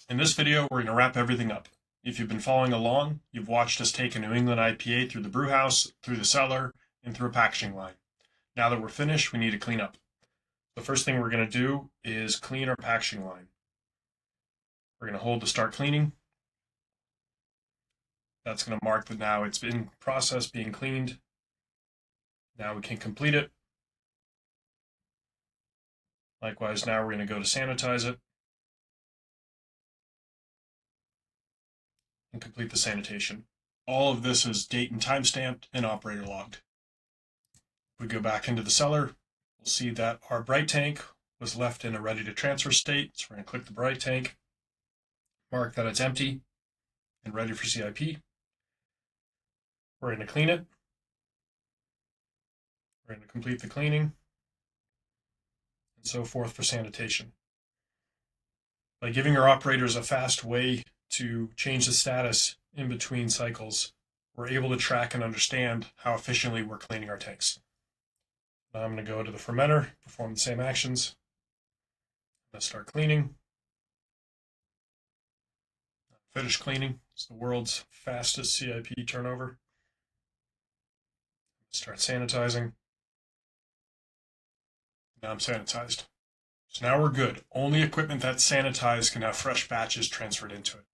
In this video, we're going to wrap everything up. If you've been following along, you've watched us take a New England IPA through the brewhouse, through the cellar, and through a packaging line. Now that we're finished, we need to clean up. The first thing we're going to do is clean our packaging line. We're going to hold to start cleaning. That's going to mark that now it's in process being cleaned. Now we can complete it. Likewise, now we're going to go to sanitize it and complete the sanitation. All of this is date and time stamped and operator logged. If we go back into the cellar, we'll see that our bright tank was left in a ready to transfer state. So we're going to click the bright tank, mark that it's empty and ready for CIP. We're going to clean it. We're going to complete the cleaning and so forth for sanitation. By giving our operators a fast way to change the status in between cycles, we're able to track and understand how efficiently we're cleaning our tanks. Now I'm going to go to the fermenter, perform the same actions. I'm going to start cleaning. Finish cleaning. It's the world's fastest CIP turnover. Start sanitizing. Now I'm sanitized. So now we're good. Only equipment that's sanitized can have fresh batches transferred into it.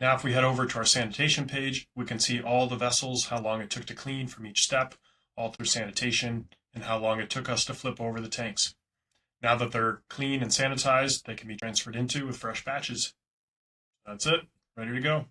Now if we head over to our sanitation page, we can see all the vessels, how long it took to clean from each step, all through sanitation, and how long it took us to flip over the tanks. Now that they're clean and sanitized, they can be transferred into with fresh batches. That's it. Ready to go.